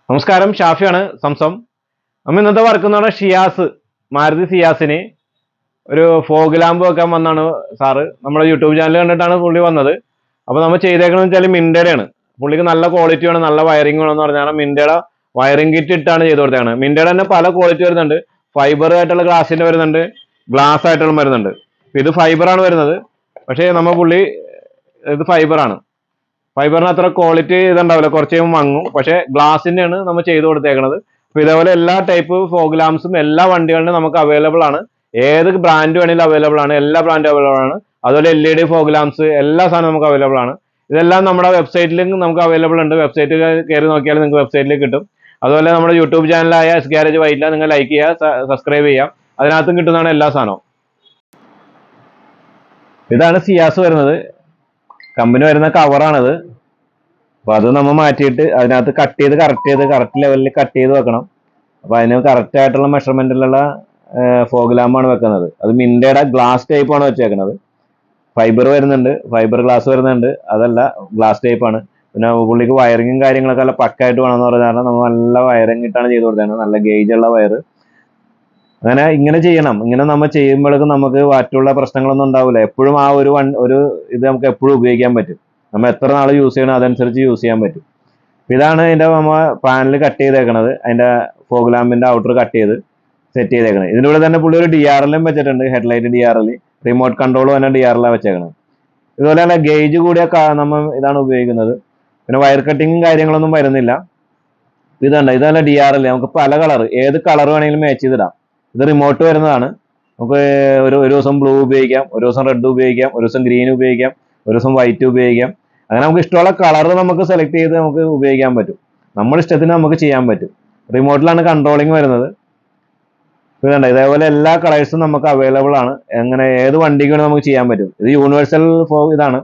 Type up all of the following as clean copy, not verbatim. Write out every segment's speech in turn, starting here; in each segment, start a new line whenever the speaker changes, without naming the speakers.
നമസ്കാരം, ഷാഫിയാണ് സംസം. നമ്മൾ ഇന്നത്തെ വർക്ക് എന്ന് പറഞ്ഞാൽ ഷിയാസ്, മാരുതി സിയാസിന് ഒരു ഫോഗ് ലാമ്പ് വെക്കാൻ വന്നാണ് സാറ്. നമ്മുടെ യൂട്യൂബ് ചാനൽ കണ്ടിട്ടാണ് പുള്ളി വന്നത്. അപ്പോൾ നമ്മൾ ചെയ്തേക്കണമെന്ന് വെച്ചാൽ മിൻഡയുടെയാണ്. പുള്ളിക്ക് നല്ല ക്വാളിറ്റി വേണം, നല്ല വയറിംഗ് വേണമെന്ന് പറഞ്ഞാൽ മിൻഡയുടെ വയറിംഗ് കിറ്റ് ഇട്ടാണ് ചെയ്ത് കൊടുത്തതാണ്. മിൻഡയുടെ തന്നെ പല ക്വാളിറ്റി വരുന്നുണ്ട്. ഫൈബർ ആയിട്ടുള്ള ഗ്ലാസിൻ്റെ വരുന്നുണ്ട്, ഗ്ലാസ് ആയിട്ടുള്ള വരുന്നുണ്ട്. ഇത് ഫൈബറാണ് വരുന്നത്. പക്ഷേ പുള്ളി ഇത് ഫൈബറാണ്. ഫൈബറിന് അത്ര ക്വാളിറ്റി ഇതുണ്ടാവില്ല, കുറച്ച് മങ്ങും. പക്ഷേ ഗ്ലാസിൻ്റെയാണ് നമ്മൾ ചെയ്ത് കൊടുത്തേക്കുന്നത്. അപ്പോൾ ഇതേപോലെ എല്ലാ ടൈപ്പ് ഫോഗ് ലാംപ്സും എല്ലാ വണ്ടികളിലും നമുക്ക് അവൈലബിൾ ആണ്. ഏത് ബ്രാൻഡ് വേണമെങ്കിലും അവൈലബിൾ ആണ്, എല്ലാ ബ്രാൻഡും അവൈലബിൾ ആണ്. അതുപോലെ LED ഫോഗ് ലാംപ്സ് എല്ലാ സാധനവും നമുക്ക് അവൈലബിൾ ആണ്. ഇതെല്ലാം നമ്മുടെ വെബ്സൈറ്റിലും നമുക്ക് അവൈലബിൾ ഉണ്ട്. വെബ്സൈറ്റ് കയറി നോക്കിയാൽ നിങ്ങൾക്ക് വെബ്സൈറ്റിൽ കിട്ടും. അതുപോലെ നമ്മുടെ യൂട്യൂബ് ചാനലായ എസ് ഗാരേജ് വൈറ്റില നിങ്ങൾ ലൈക്ക് ചെയ്യുക, സബ്സ്ക്രൈബ് ചെയ്യാം. അതിനകത്തും കിട്ടുന്നതാണ് എല്ലാ സാധനവും. ഇതാണ് സിയാസ് വരുന്നത്. കമ്പനി വരുന്ന കവറാണിത്. അപ്പോൾ അത് നമ്മൾ മാറ്റിയിട്ട് അതിനകത്ത് കറക്റ്റ് ലെവലിൽ കട്ട് ചെയ്ത് വെക്കണം. അപ്പോൾ അതിന് കറക്റ്റ് ആയിട്ടുള്ള മെഷർമെൻറ്റിലുള്ള ഫോഗ് ലാമ്പാണ് വെക്കുന്നത്. അത് മിൻഡയുടെ ഗ്ലാസ് ടൈപ്പാണ് വെച്ചേക്കുന്നത്. ഫൈബർ വരുന്നുണ്ട്, ഫൈബർ ഗ്ലാസ് വരുന്നുണ്ട്, അതല്ല ഗ്ലാസ് ടൈപ്പാണ്. പിന്നെ പുള്ളിക്ക് വയറിങ്ങും കാര്യങ്ങളൊക്കെ നല്ല പക്കായിട്ട് വേണമെന്ന് പറഞ്ഞാൽ നമ്മൾ നല്ല വയറിങ് ഇട്ടാണ് ചെയ്ത് കൊടുത്തത്. നല്ല ഗേജുള്ള വയറ്. അങ്ങനെ ഇങ്ങനെ ചെയ്യണം. ഇങ്ങനെ നമ്മൾ ചെയ്യുമ്പോഴേക്കും നമുക്ക് മറ്റുള്ള പ്രശ്നങ്ങളൊന്നും ഉണ്ടാവില്ല. എപ്പോഴും ആ ഒരു ഇത് നമുക്ക് എപ്പോഴും ഉപയോഗിക്കാൻ പറ്റും. നമ്മൾ എത്ര നാൾ യൂസ് ചെയ്യണം അതനുസരിച്ച് യൂസ് ചെയ്യാൻ പറ്റും. ഇതാണ് അതിൻ്റെ നമ്മൾ പാനൽ കട്ട് ചെയ്തേക്കണത്. അതിൻ്റെ ഫോഗ് ലാമ്പിൻ്റെ ഔട്ടർ കട്ട് ചെയ്ത് സെറ്റ് ചെയ്തേക്കണത്. ഇതിൻ്റെ കൂടെ തന്നെ പുള്ളി ഒരു DRLും വെച്ചിട്ടുണ്ട്, ഹെഡ്ലൈറ്റ് DRL. റിമോട്ട് കൺട്രോളും തന്നെ DRLാണ് വെച്ചേക്കണത്. ഇതുപോലെ തന്നെ ഗേജ് കൂടിയ നമ്മൾ ഇതാണ് ഉപയോഗിക്കുന്നത്. പിന്നെ വയർ കട്ടിങ്ങും കാര്യങ്ങളൊന്നും വരുന്നില്ല. ഇതല്ല DRL. നമുക്ക് പല കളർ, ഏത് കളർ വേണമെങ്കിലും മാച്ച് ചെയ്തിടാം. ഇത് റിമോട്ട് വരുന്നതാണ്. നമുക്ക് ഒരു ദിവസം ബ്ലൂ ഉപയോഗിക്കാം, ഒരു ദിവസം റെഡ് ഉപയോഗിക്കാം, ഒരു ദിവസം ഗ്രീൻ ഉപയോഗിക്കാം, ഒരു ദിവസം വൈറ്റ് ഉപയോഗിക്കാം. അങ്ങനെ നമുക്ക് ഇഷ്ടമുള്ള കളർ നമുക്ക് സെലക്ട് ചെയ്ത് നമുക്ക് ഉപയോഗിക്കാൻ പറ്റും. നമ്മുടെ ഇഷ്ടത്തിന് നമുക്ക് ചെയ്യാൻ പറ്റും. റിമോട്ടിലാണ് കൺട്രോളിങ് വരുന്നത്. ഇതുണ്ട്, ഇതേപോലെ എല്ലാ കളേഴ്സും നമുക്ക് അവൈലബിൾ ആണ്. എങ്ങനെ ഏത് വണ്ടിക്ക് വേണമെങ്കിൽ നമുക്ക് ചെയ്യാൻ പറ്റും. ഇത് യൂണിവേഴ്സൽ ഇതാണ്.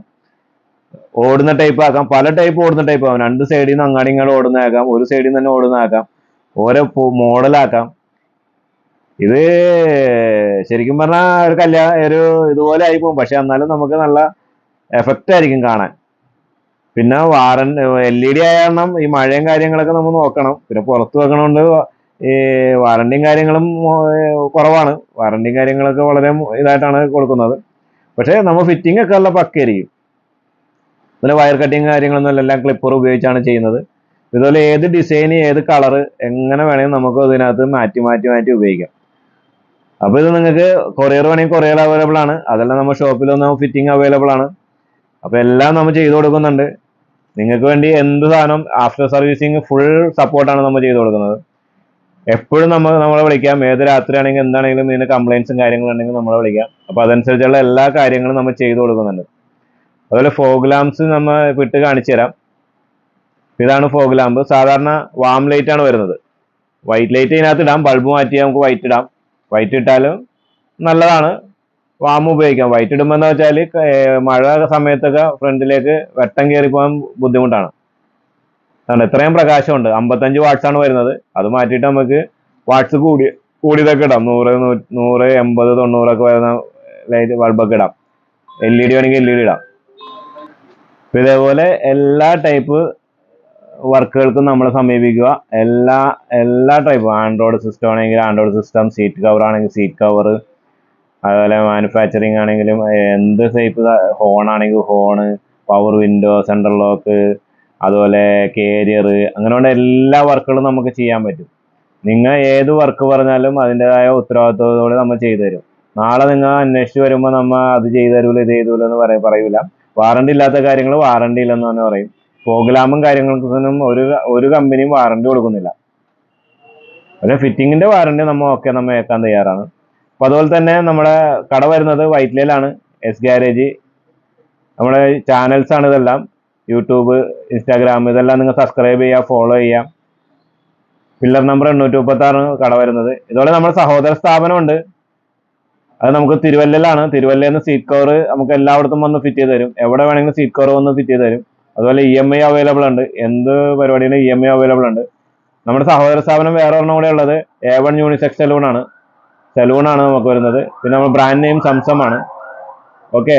ഓടുന്ന ടൈപ്പ് ആക്കാം, പല ടൈപ്പ് ഓടുന്ന ടൈപ്പ് ആക്കാം. രണ്ട് സൈഡിൽ നിന്ന് അങ്ങാടി ഇങ്ങോട്ട് ഓടുന്നതാക്കാം, ഒരു സൈഡിൽ നിന്ന് തന്നെ ഓടുന്നതാക്കാം, ഓരോ മോഡലാക്കാം. ഇത് ശരിക്കും പറഞ്ഞാൽ ഒരു ഇതുപോലെ ആയി പോകും. പക്ഷെ എന്നാലും നമുക്ക് നല്ല എഫക്റ്റ് ആയിരിക്കും കാണാൻ. പിന്നെ LED ആയ കാരണം ഈ മഴയും കാര്യങ്ങളൊക്കെ നമ്മൾ നോക്കണം. പിന്നെ പുറത്ത് വെക്കണോണ്ട് ഈ വാറണ്ടിയും കാര്യങ്ങളും കുറവാണ്. വാറണ്ടിയും കാര്യങ്ങളൊക്കെ വളരെ ഇതായിട്ടാണ് കൊടുക്കുന്നത്. പക്ഷേ നമ്മൾ ഫിറ്റിംഗ് ഒക്കെ ഉള്ള പക്കയായിരിക്കും. അതുപോലെ വയർ കട്ടിങ് കാര്യങ്ങളൊന്നും എല്ലാം ക്ലിപ്പർ ഉപയോഗിച്ചാണ് ചെയ്യുന്നത്. ഇതുപോലെ ഏത് ഡിസൈൻ, ഏത് കളറ് എങ്ങനെ വേണമെങ്കിൽ നമുക്ക് ഇതിനകത്ത് മാറ്റി ഉപയോഗിക്കാം. അപ്പോൾ ഇത് നിങ്ങൾക്ക് കൊറിയർ വേണമെങ്കിൽ കൊറിയർ അവൈലബിൾ ആണ്. അതെല്ലാം നമ്മുടെ ഷോപ്പിലൊന്നും ഫിറ്റിംഗ് അവൈലബിൾ ആണ്. അപ്പോൾ എല്ലാം നമ്മൾ ചെയ്തു കൊടുക്കുന്നുണ്ട്. നിങ്ങൾക്ക് വേണ്ടി എന്ത് സാധനം ആഫ്റ്റർ സർവീസിങ് ഫുൾ സപ്പോർട്ടാണ് നമ്മൾ ചെയ്തു കൊടുക്കുന്നത്. എപ്പോഴും നമ്മളെ വിളിക്കാം. ഏത് രാത്രി ആണെങ്കിലും എന്താണെങ്കിലും ഇതിന് കംപ്ലയിൻസും കാര്യങ്ങളുണ്ടെങ്കിൽ നമ്മളെ വിളിക്കാം. അപ്പോൾ അതനുസരിച്ചുള്ള എല്ലാ കാര്യങ്ങളും നമ്മൾ ചെയ്തു കൊടുക്കുന്നുണ്ട്. അതുപോലെ ഫോഗ് ലാംപ്സ് നമ്മൾ വിട്ട് കാണിച്ചു തരാം. ഇതാണ് ഫോഗ് ലാമ്പ്. സാധാരണ വാം ലൈറ്റ് ആണ് വരുന്നത്. വൈറ്റ് ലൈറ്റ് ഇതിനകത്ത് ഇടാം, ബൾബ് മാറ്റി നമുക്ക് വൈറ്റ് ഇടാം. വൈറ്റ് ഇട്ടാലും നല്ലതാണ്. വാം ഉപയോഗിക്കാം. വൈറ്റ് ഇടുമ്പോൾ എന്താ വെച്ചാൽ മഴ സമയത്തൊക്കെ ഫ്രണ്ടിലേക്ക് വെട്ടം കയറി പോകാൻ ബുദ്ധിമുട്ടാണ്. ഇത്രയും പ്രകാശമുണ്ട്. 55 വാട്ട്സ് ആണ് വരുന്നത്. അത് മാറ്റിയിട്ട് നമുക്ക് വാട്ട്സ് കൂടിയതൊക്കെ ഇടാം. 100, 80, 90 ഒക്കെ വരുന്ന ലൈറ്റ് ബൾബൊക്കെ ഇടാം. LED വേണമെങ്കിൽ LED ഇടാം. ഇതേപോലെ എല്ലാ ടൈപ്പ് വർക്കുകൾക്കും നമ്മളെ സമീപിക്കുക. എല്ലാ ടൈപ്പും, ആൻഡ്രോയിഡ് സിസ്റ്റം ആണെങ്കിൽ ആൻഡ്രോയിഡ് സിസ്റ്റം, സീറ്റ് കവർ ആണെങ്കിൽ സീറ്റ് കവർ, അതുപോലെ മാനുഫാക്ചറിങ് ആണെങ്കിലും എന്ത് ടൈപ്പ്, ഹോൺ ആണെങ്കിൽ horn, power window, central lock, അതുപോലെ കാരിയർ, അങ്ങനെയുള്ള എല്ലാ വർക്കുകളും നമുക്ക് ചെയ്യാൻ പറ്റും. നിങ്ങൾ ഏത് വർക്ക് പറഞ്ഞാലും അതിൻ്റെതായ ഉത്തരവാദിത്വത്തോടെ നമ്മൾ ചെയ്തു തരും. നാളെ നിങ്ങൾ അന്വേഷിച്ച് വരുമ്പോൾ നമ്മൾ അത് ചെയ്തു തരൂല, ഇത് ചെയ്തൂല എന്ന് പറയൂല. വാറണ്ടി ഇല്ലാത്ത കാര്യങ്ങൾ വാറണ്ടി ഇല്ലെന്ന് തന്നെ പറയും. ഫോഗ് ലാമ്പും കാര്യങ്ങൾക്കൊന്നും ഒരു കമ്പനിയും വാറണ്ടി കൊടുക്കുന്നില്ല. പക്ഷേ ഫിറ്റിങ്ങിൻ്റെ വാറണ്ടി നമ്മൾ വെക്കാൻ തയ്യാറാണ്. അപ്പോൾ അതുപോലെ തന്നെ നമ്മുടെ കട വരുന്നത് വൈറ്റിലയിലാണ്, എസ് ഗാരേജ്. നമ്മുടെ ചാനൽസാണ് ഇതെല്ലാം. യൂട്യൂബ്, ഇൻസ്റ്റാഗ്രാം, ഇതെല്ലാം നിങ്ങൾ സബ്സ്ക്രൈബ് ചെയ്യുക, ഫോളോ ചെയ്യാം. പില്ലർ നമ്പർ 836 കട വരുന്നത്. ഇതുപോലെ നമ്മുടെ സഹോദര സ്ഥാപനമുണ്ട്. അത് നമുക്ക് തിരുവല്ലയിലാണ്. തിരുവല്ലയിൽ നിന്ന് സീറ്റ് കവർ നമുക്ക് എല്ലായിടത്തും വന്ന് ഫിറ്റ് ചെയ്ത് തരും. എവിടെ വേണമെങ്കിലും സീറ്റ് കവർ വന്ന് ഫിറ്റ് ചെയ്ത് തരും. അതുപോലെ EMI അവൈലബിൾ ഉണ്ട്. എന്ത് പരിപാടിയുടെ EMI അവൈലബിൾ ഉണ്ട്. നമ്മുടെ സഹോദര സ്ഥാപനം വേറെ ഒരെണ്ണം കൂടെ ഉള്ളത് A1 യൂണിസെക്സ് സലൂണാണ് നമുക്ക് വരുന്നത്. പിന്നെ നമ്മുടെ ബ്രാൻഡ് നെയിം സംസം ആണ്. ഓക്കെ.